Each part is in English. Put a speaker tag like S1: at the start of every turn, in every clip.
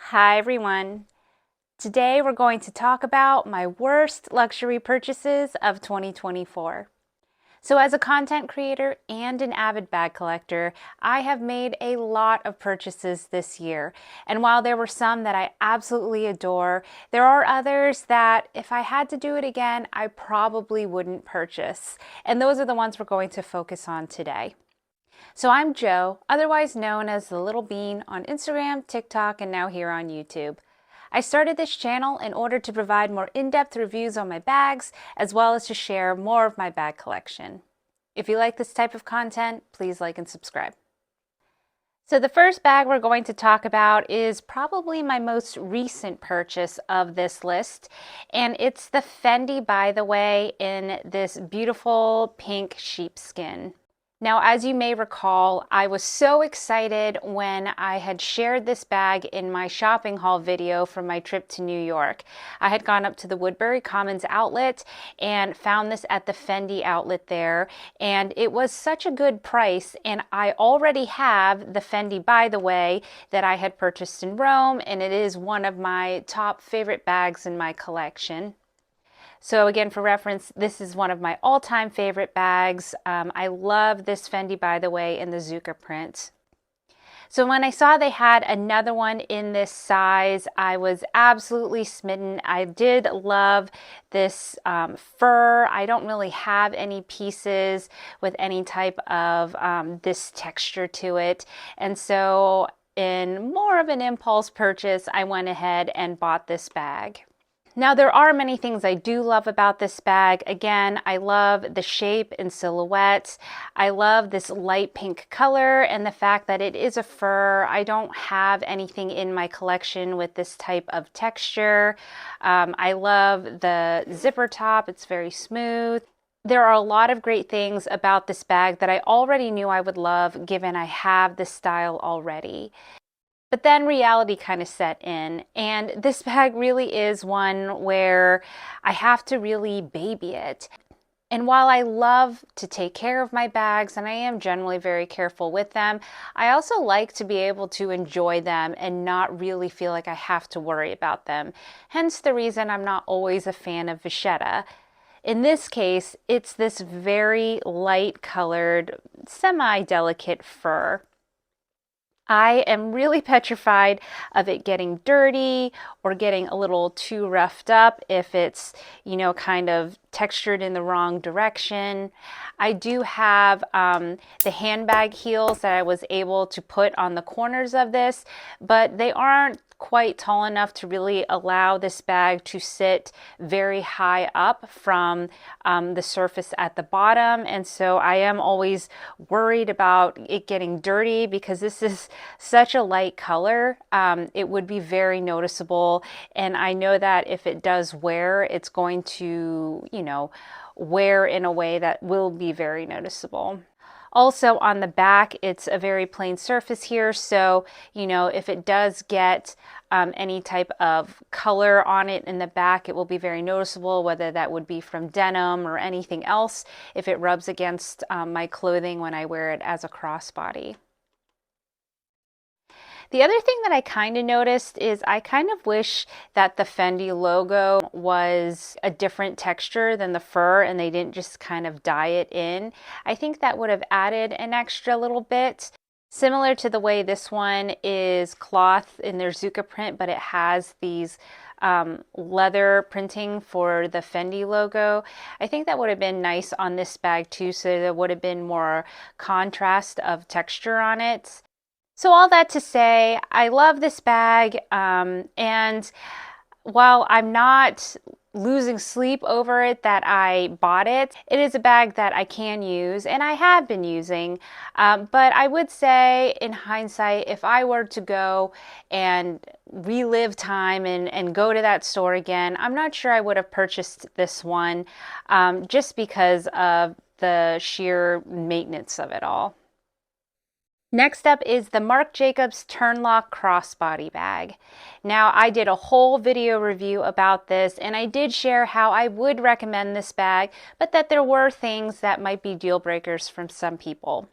S1: Hi everyone. Today we're going to talk about my worst luxury purchases of 2024. So as a content creator and an avid bag collector, I have made a lot of purchases this year. And while there were some that I absolutely adore, there are others that if I had to do it again, I probably wouldn't purchase. And those are the ones we're going to focus on today. So I'm Jo, otherwise known as the Little Bean on Instagram, TikTok, and now here on YouTube. I started this channel in order to provide more in-depth reviews on my bags, as well as to share more of my bag collection. If you like this type of content, please like and subscribe. So the first bag we're going to talk about is probably my most recent purchase of this list, and it's the Fendi By the Way in this beautiful pink sheepskin. Now, as you may recall, I was so excited when I had shared this bag in my shopping haul video from my trip to New York. I had gone up to the Woodbury Commons outlet and found this at the Fendi outlet there, and it was such a good price, and I already have the Fendi By the Way that I had purchased in Rome, and it is one of my top favorite bags in my collection. So again, for reference, this is one of my all-time favorite bags. I love this Fendi By the Way in the Zucca print. So when I saw they had another one in this size, I was absolutely smitten. I did love this fur. I don't really have any pieces with any type of this texture to it. And so in more of an impulse purchase, I went ahead and bought this bag. Now, there are many things I do love about this bag. Again, I love the shape and silhouette. I love this light pink color and the fact that it is a fur. I don't have anything in my collection with this type of texture. I love the zipper top. It's very smooth. There are a lot of great things about this bag that I already knew I would love, given I have this style already. But then reality kind of set in, and this bag really is one where I have to really baby it. And while I love to take care of my bags, and I am generally very careful with them, I also like to be able to enjoy them and not really feel like I have to worry about them. Hence the reason I'm not always a fan of vachetta. In this case, it's this very light colored, semi-delicate fur. I am really petrified of it getting dirty or getting a little too roughed up if it's, kind of textured in the wrong direction. I do have the handbag heels that I was able to put on the corners of this, but they aren't quite tall enough to really allow this bag to sit very high up from the surface at the bottom. And so I am always worried about it getting dirty because this is such a light color. It would be very noticeable. And I know that if it does wear, it's going to, wear in a way that will be very noticeable. Also on the back, it's a very plain surface here. So, if it does get any type of color on it in the back, it will be very noticeable, whether that would be from denim or anything else, if it rubs against my clothing when I wear it as a crossbody. The other thing that I kind of noticed is I kind of wish that the Fendi logo was a different texture than the fur and they didn't just kind of dye it in. I think that would have added an extra little bit. Similar to the way this one is cloth in their Zucca print, but it has these leather printing for the Fendi logo. I think that would have been nice on this bag too, so there would have been more contrast of texture on it. So all that to say, I love this bag, and while I'm not losing sleep over it that I bought it, it is a bag that I can use and I have been using. But I would say in hindsight, if I were to go and relive time and go to that store again, I'm not sure I would have purchased this one just because of the sheer maintenance of it all. Next up is the Marc Jacobs Turnlock Crossbody bag. Now, I did a whole video review about this, and I did share how I would recommend this bag, but that there were things that might be deal breakers from some people.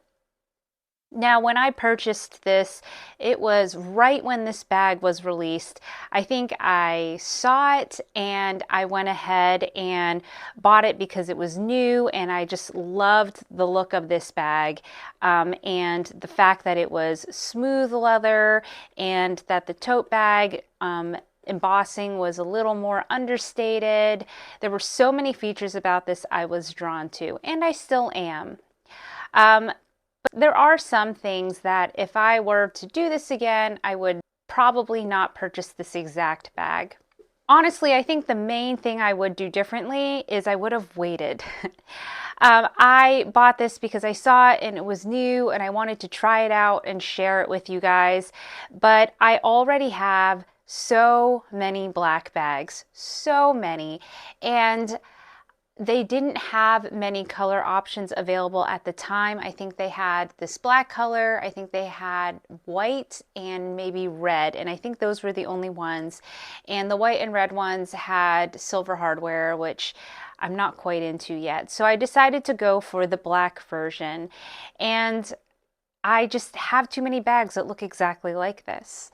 S1: Now, when I purchased this, it was right when this bag was released. I think I saw it and I went ahead and bought it because it was new, and I just loved the look of this bag, and the fact that it was smooth leather and that the tote bag embossing was a little more understated. There were so many features about this I was drawn to, and I still am. But there are some things that if I were to do this again, I would probably not purchase this exact bag. Honestly, I think the main thing I would do differently is I would have waited. I bought this because I saw it and it was new and I wanted to try it out and share it with you guys. But I already have so many black bags, so many. And they didn't have many color options available at the time. I think they had this black color, I think they had white and maybe red, and I think those were the only ones. And the white and red ones had silver hardware, which I'm not quite into yet. So I decided to go for the black version, and I just have too many bags that look exactly like this.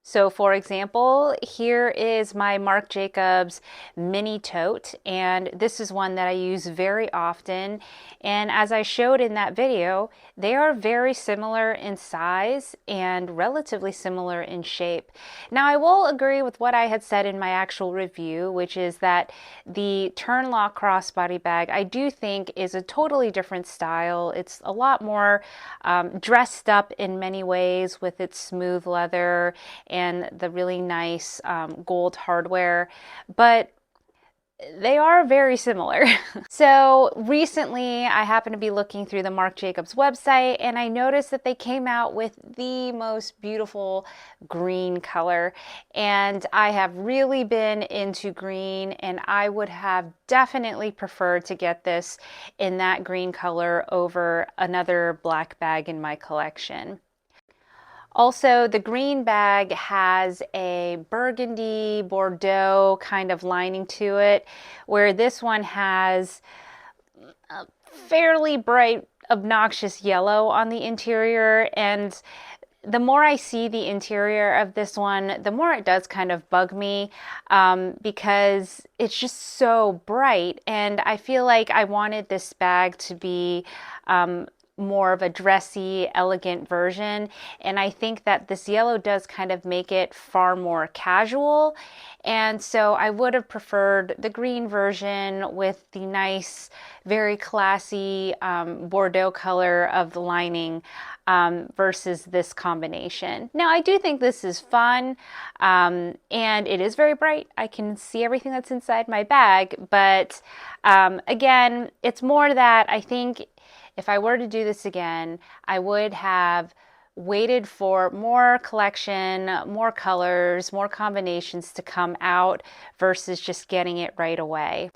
S1: So for example, here is my Marc Jacobs mini tote, and this is one that I use very often. And as I showed in that video, they are very similar in size and relatively similar in shape. Now I will agree with what I had said in my actual review, which is that the Turnlock crossbody bag I do think is a totally different style. It's a lot more dressed up in many ways with its smooth leather and the really nice gold hardware, but they are very similar. So recently I happened to be looking through the Marc Jacobs website and I noticed that they came out with the most beautiful green color, and I have really been into green, and I would have definitely preferred to get this in that green color over another black bag in my collection. Also, the green bag has a burgundy Bordeaux kind of lining to it, where this one has a fairly bright, obnoxious yellow on the interior. And the more I see the interior of this one, the more it does kind of bug me, because it's just so bright. And I feel like I wanted this bag to be more of a dressy, elegant version. And I think that this yellow does kind of make it far more casual. And so I would have preferred the green version with the nice, very classy Bordeaux color of the lining, versus this combination. Now, I do think this is fun, and it is very bright. I can see everything that's inside my bag, but again, it's more that I think if I were to do this again, I would have waited for more collection, more colors, more combinations to come out versus just getting it right away.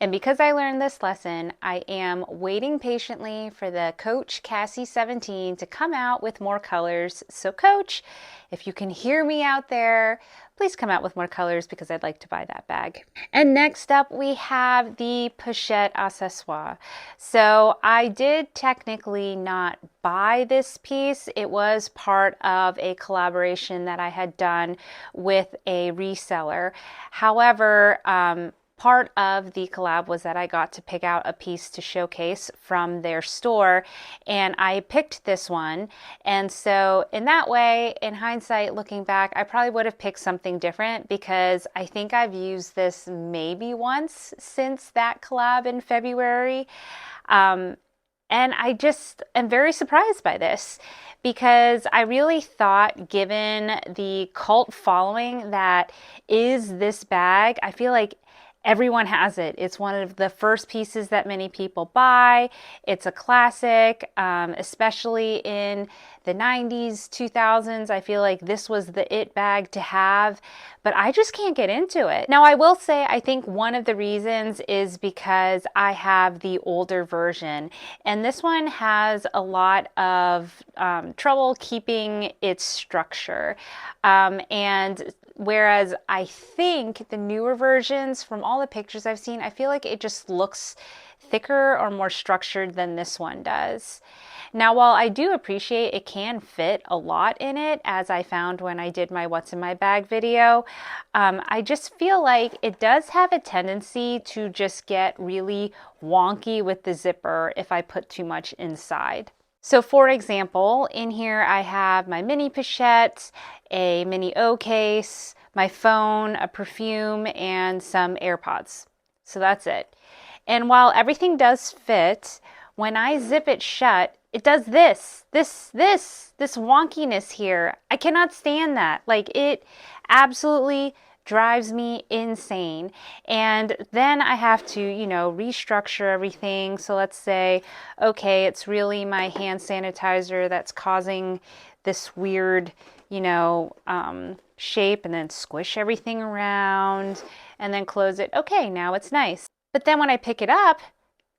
S1: And because I learned this lesson, I am waiting patiently for the Coach Cassie 17 to come out with more colors. So Coach, if you can hear me out there, please come out with more colors because I'd like to buy that bag. And next up we have the Pochette accessoire. So I did technically not buy this piece. It was part of a collaboration that I had done with a reseller. However, part of the collab was that I got to pick out a piece to showcase from their store, and I picked this one. And so in that way, in hindsight, looking back, I probably would have picked something different because I think I've used this maybe once since that collab in February. And I just am very surprised by this because I really thought, given the cult following that is this bag, I feel like everyone has it. It's one of the first pieces that many people buy. It's a classic, especially in the 90s, 2000s. I feel like this was the it bag to have, but I just can't get into it. Now, I will say, I think one of the reasons is because I have the older version, and this one has a lot of trouble keeping its structure. And whereas I think the newer versions, from all the pictures I've seen, I feel like it just looks thicker or more structured than this one does. Now, while I do appreciate it can fit a lot in it, as I found when I did my What's in My Bag video, I just feel like it does have a tendency to just get really wonky with the zipper if I put too much inside. So for example, in here I have my mini pochette, a mini O case, my phone, a perfume, and some AirPods. So that's it. And while everything does fit, when I zip it shut, it does this wonkiness here. I cannot stand that. Like, it absolutely drives me insane. And then I have to, restructure everything. So let's say, okay, it's really my hand sanitizer that's causing this weird, shape, and then squish everything around and then close it. Okay, now it's nice. But then when I pick it up,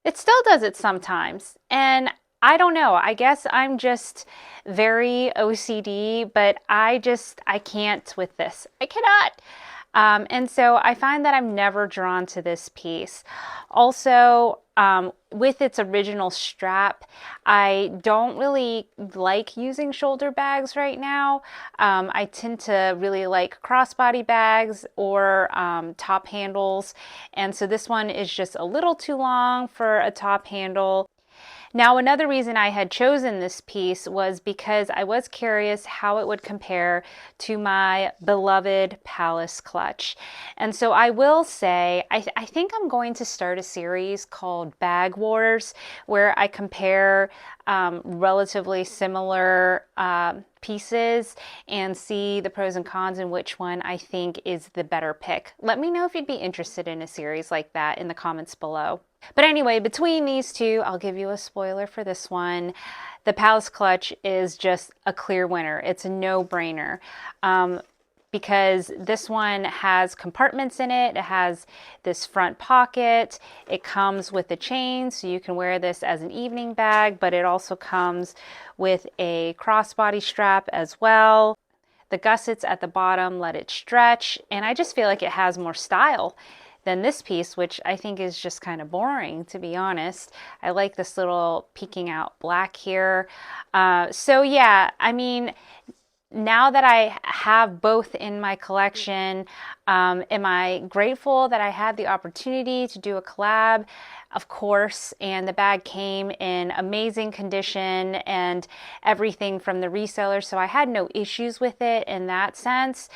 S1: it still does it sometimes. And I don't know, I guess I'm just very OCD, but I can't with this. I cannot. And so I find that I'm never drawn to this piece. Also, with its original strap, I don't really like using shoulder bags right now. I tend to really like crossbody bags or top handles. And so this one is just a little too long for a top handle. Now, another reason I had chosen this piece was because I was curious how it would compare to my beloved Palace clutch. And so I will say, I think I'm going to start a series called Bag Wars, where I compare relatively similar pieces and see the pros and cons and which one I think is the better pick. Let me know if you'd be interested in a series like that in the comments below. But anyway, between these two, I'll give you a spoiler for this one. The Palace clutch is just a clear winner. It's a no-brainer. Because this one has compartments in it. It has this front pocket. It comes with a chain, so you can wear this as an evening bag, but it also comes with a crossbody strap as well. The gussets at the bottom let it stretch, and I just feel like it has more style than this piece, which I think is just kind of boring, to be honest. I like this little peeking out black here. So yeah, I mean, now that I have both in my collection, am I grateful that I had the opportunity to do a collab? Of course, and the bag came in amazing condition and everything from the reseller, so I had no issues with it in that sense.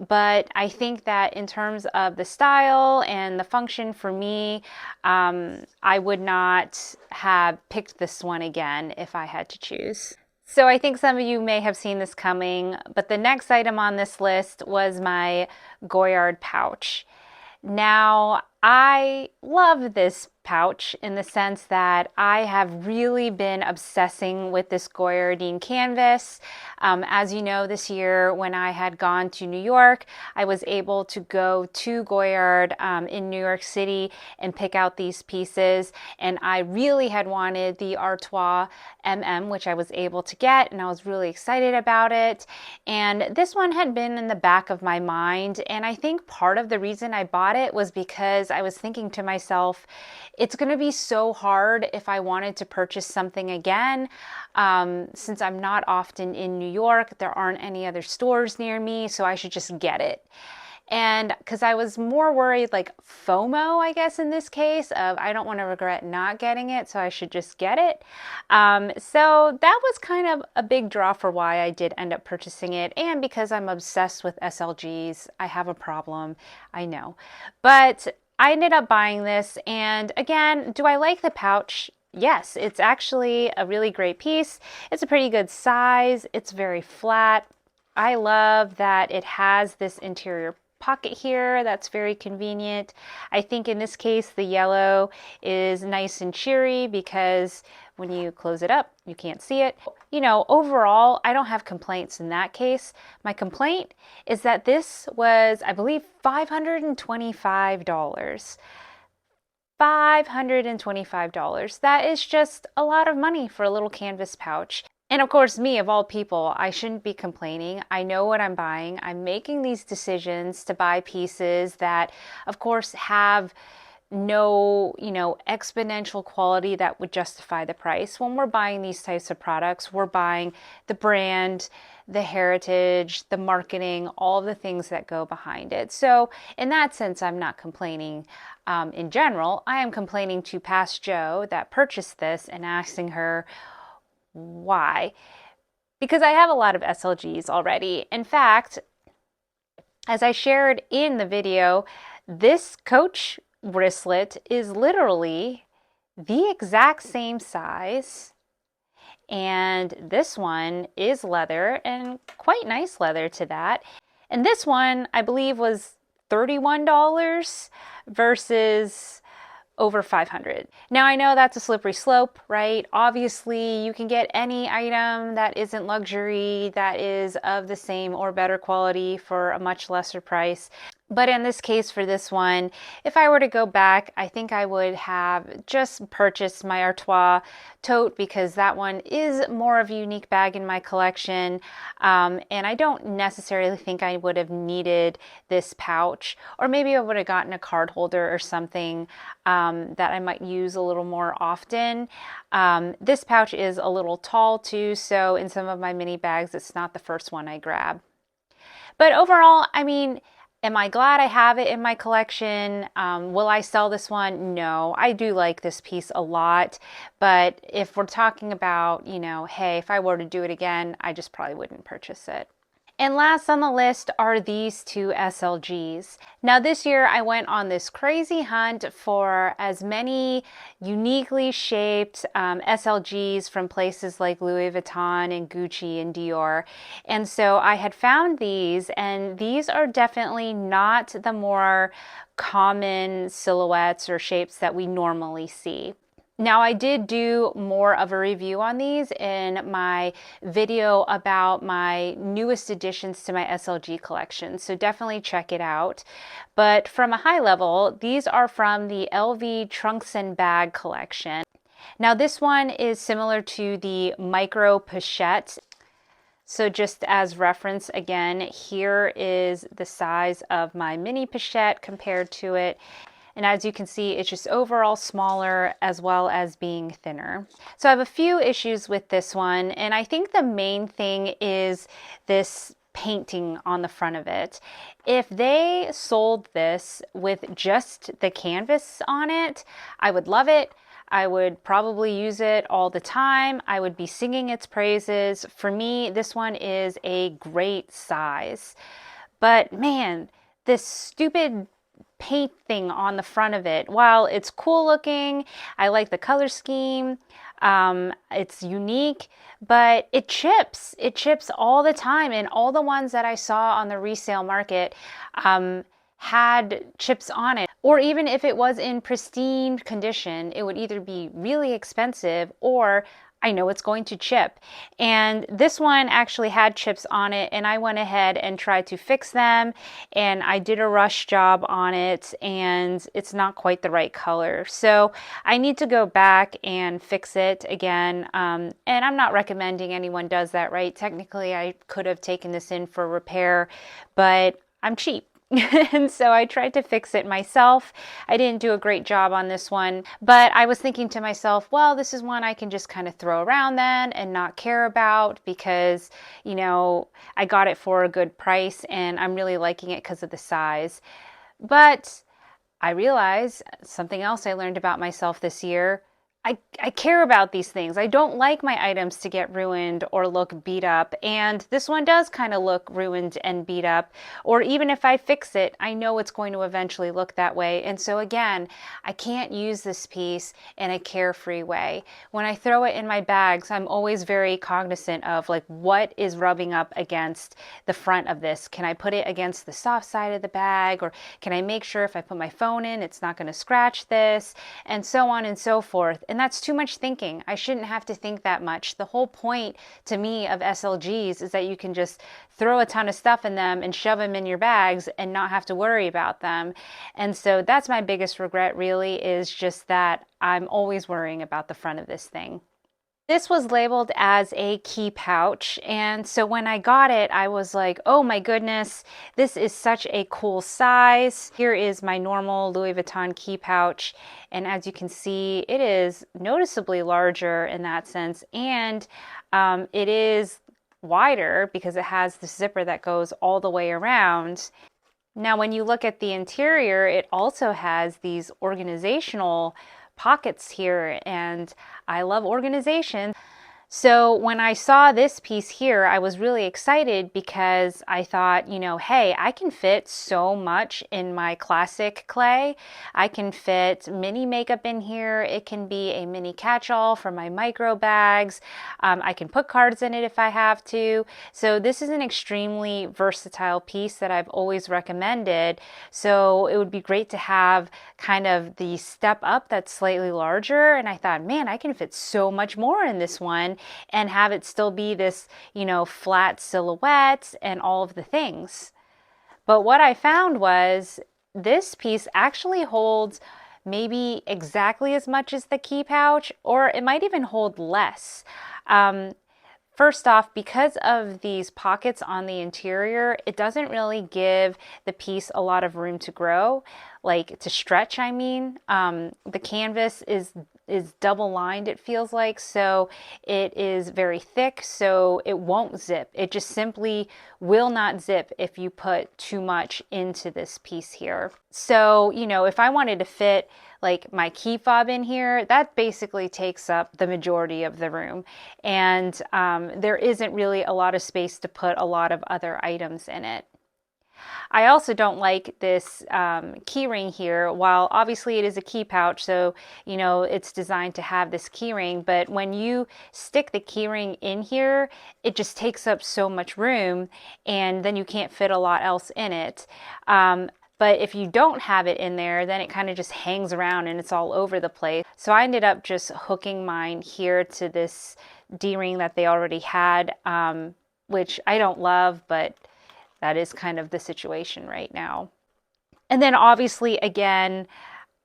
S1: But I think that in terms of the style and the function for me, I would not have picked this one again if I had to choose. So I think some of you may have seen this coming, but the next item on this list was my Goyard pouch. Now, I love this pouch in the sense that I have really been obsessing with this Goyardine canvas. As you know, this year when I had gone to New York, I was able to go to Goyard in New York City and pick out these pieces. And I really had wanted the Artois MM, which I was able to get, and I was really excited about it. And this one had been in the back of my mind. And I think part of the reason I bought it was because I was thinking to myself, it's going to be so hard if I wanted to purchase something again. Since I'm not often in New York, there aren't any other stores near me, so I should just get it. And because I was more worried, like FOMO, I guess, in this case, of I don't want to regret not getting it, so I should just get it. So that was kind of a big draw for why I did end up purchasing it. And because I'm obsessed with SLGs, I have a problem, I know. But I ended up buying this, and again, do I like the pouch? Yes, it's actually a really great piece. It's a pretty good size. It's very flat. I love that it has this interior pocket here that's very convenient. I think in this case the yellow is nice and cheery because when you close it up you can't see it. You know, overall I don't have complaints in that case. My complaint is that this was, I believe, $525. $525. That is just a lot of money for a little canvas pouch. And of course, me, of all people, I shouldn't be complaining. I know what I'm buying. I'm making these decisions to buy pieces that, of course, have no, exponential quality that would justify the price. When we're buying these types of products, we're buying the brand, the heritage, the marketing, all the things that go behind it. So in that sense, I'm not complaining. In general, I am complaining to Past Joe that purchased this and asking her why. Because I have a lot of SLGs already. In fact, as I shared in the video, this Coach wristlet is literally the exact same size, and this one is leather, and quite nice leather to that. And this one I believe was $31 versus over 500. Now I know that's a slippery slope, right? Obviously you can get any item that isn't luxury that is of the same or better quality for a much lesser price. But in this case, for this one, if I were to go back, I think I would have just purchased my Artois tote, because that one is more of a unique bag in my collection. And I don't necessarily think I would have needed this pouch, or maybe I would have gotten a card holder or something that I might use a little more often. This pouch is a little tall too, so in some of my mini bags, it's not the first one I grab. But overall, I mean, am I glad I have it in my collection? Will I sell this one? No, I do like this piece a lot. But if we're talking about, hey, if I were to do it again, I just probably wouldn't purchase it. And last on the list are these two SLGs. Now this year I went on this crazy hunt for as many uniquely shaped SLGs from places like Louis Vuitton and Gucci and Dior. And so I had found these, and these are definitely not the more common silhouettes or shapes that we normally see. Now I did do more of a review on these in my video about my newest additions to my SLG collection, so definitely check it out. But from a high level, these are from the LV Trunks and Bag collection. Now this one is similar to the Micro Pochette. So just as reference, again, here is the size of my mini Pochette compared to it. And as you can see, it's just overall smaller as well as being thinner. So I have a few issues with this one, and I think the main thing is this painting on the front of it. If they sold this with just the canvas on it, I would love it. I would probably use it all the time. I would be singing its praises. For me, this one is a great size. But man, this stupid paint thing on the front of it, while it's cool looking, I like the color scheme, it's unique, but it chips all the time. And all the ones that I saw on the resale market had chips on it. Or even if it was in pristine condition, it would either be really expensive or I know it's going to chip. And this one actually had chips on it, and I went ahead and tried to fix them, and I did a rush job on it, and it's not quite the right color. So I need to go back and fix it again. And I'm not recommending anyone does that, right? Technically, I could have taken this in for repair, but I'm cheap. And so I tried to fix it myself. I didn't do a great job on this one, but I was thinking to myself, well, this is one I can just kind of throw around then and not care about, because, I got it for a good price and I'm really liking it because of the size. But I realized something else I learned about myself this year. I care about these things. I don't like my items to get ruined or look beat up. And this one does kind of look ruined and beat up. Or even if I fix it, I know it's going to eventually look that way. And so again, I can't use this piece in a carefree way. When I throw it in my bags, I'm always very cognizant of like what is rubbing up against the front of this. Can I put it against the soft side of the bag? Or can I make sure if I put my phone in, it's not going to scratch this? And so on and so forth. And that's too much thinking. I shouldn't have to think that much. The whole point to me of SLGs is that you can just throw a ton of stuff in them and shove them in your bags and not have to worry about them. And so that's my biggest regret, really, is just that I'm always worrying about the front of this thing. This was labeled as a key pouch, and so when I got it, I was like, oh my goodness, this is such a cool size. Here is my normal Louis Vuitton key pouch, and as you can see, it is noticeably larger in that sense, and it is wider because it has the zipper that goes all the way around. Now, when you look at the interior, it also has these organizational pockets here, and I love organization. So when I saw this piece here, I was really excited because I thought, you know, hey, I can fit so much in my classic clay. I can fit mini makeup in here. It can be a mini catch-all for my micro bags. I can put cards in it if I have to. So this is an extremely versatile piece that I've always recommended. So it would be great to have kind of the step up that's slightly larger. And I thought, man, I can fit so much more in this one and have it still be this, you know, flat silhouette and all of the things. But what I found was this piece actually holds maybe exactly as much as the key pouch, or it might even hold less. First off, because of these pockets on the interior, it doesn't really give the piece a lot of room to grow, like to stretch, I mean. The canvas is double lined, it feels like, so it is very thick, so it won't zip. It just simply will not zip if you put too much into this piece here. So, you know, if I wanted to fit like my key fob in here, that basically takes up the majority of the room. And there isn't really a lot of space to put a lot of other items in it. I also don't like this key ring here. While obviously it is a key pouch, so you know it's designed to have this key ring, but when you stick the key ring in here, it just takes up so much room, and then you can't fit a lot else in it. But if you don't have it in there, then it kind of just hangs around and it's all over the place. So I ended up just hooking mine here to this D-ring that they already had, which I don't love, but that is kind of the situation right now. And then obviously, again,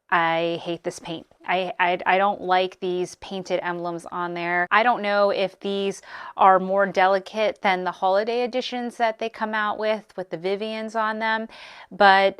S1: I hate this paint. I don't like these painted emblems on there. I don't know if these are more delicate than the holiday editions that they come out with the Vivians on them, but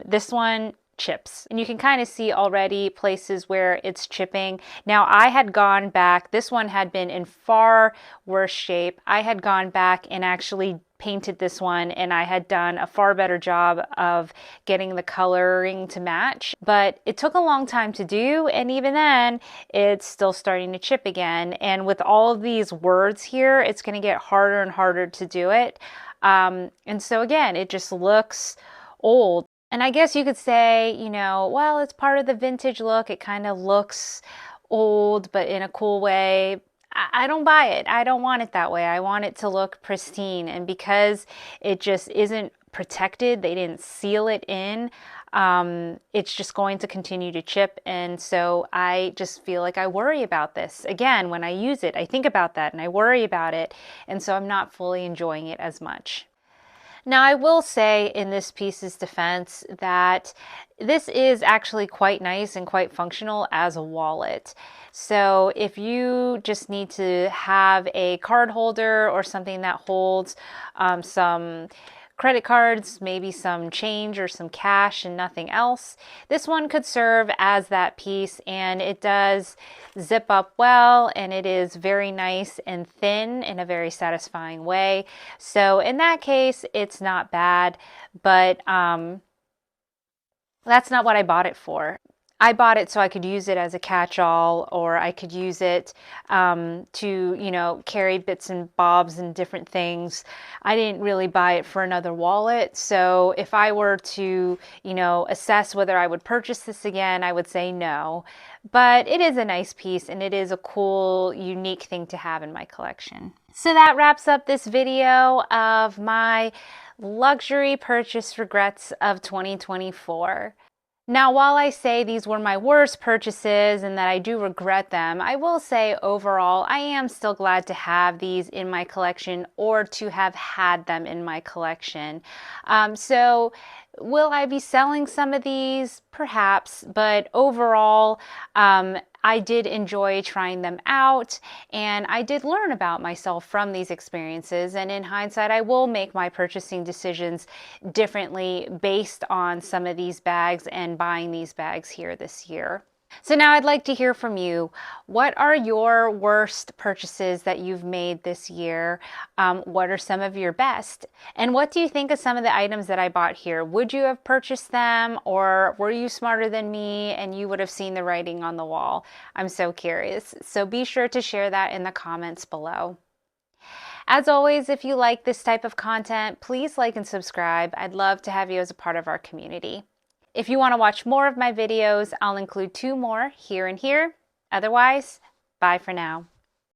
S1: this one chips, and you can kind of see already places where it's chipping. Now I had gone back, this one had been in far worse shape. I had gone back and actually painted this one, and I had done a far better job of getting the coloring to match, but it took a long time to do, and even then it's still starting to chip again. And with all of these words here, it's going to get harder and harder to do it, and so again, it just looks old. And I guess you could say, you know, well, it's part of the vintage look. It kind of looks old, but in a cool way. I don't buy it. I don't want it that way. I want it to look pristine. And because it just isn't protected, they didn't seal it in, it's just going to continue to chip. And so I just feel like I worry about this. Again, when I use it, I think about that and I worry about it. And so I'm not fully enjoying it as much. Now, I will say in this piece's defense that this is actually quite nice and quite functional as a wallet. So if you just need to have a card holder or something that holds some credit cards, maybe some change or some cash and nothing else, this one could serve as that piece, and it does zip up well, and it is very nice and thin in a very satisfying way. So in that case, it's not bad, but that's not what I bought it for. I bought it so I could use it as a catch-all, or I could use it to, you know, carry bits and bobs and different things. I didn't really buy it for another wallet. So if I were to, you know, assess whether I would purchase this again, I would say no. But it is a nice piece, and it is a cool, unique thing to have in my collection. So that wraps up this video of my luxury purchase regrets of 2024. Now, while I say these were my worst purchases and that I do regret them, I will say overall, I am still glad to have these in my collection or to have had them in my collection. So will I be selling some of these? Perhaps, but overall, I did enjoy trying them out, and I did learn about myself from these experiences. And in hindsight, I will make my purchasing decisions differently based on some of these bags and buying these bags here this year. So now I'd like to hear from you. What are your worst purchases that you've made this year? What are some of your best? And what do you think of some of the items that I bought here? Would you have purchased them, or were you smarter than me and you would have seen the writing on the wall? I'm so curious. So be sure to share that in the comments below. As always, if you like this type of content, please like and subscribe. I'd love to have you as a part of our community. If you want to watch more of my videos, I'll include 2 more here and here. Otherwise, bye for now.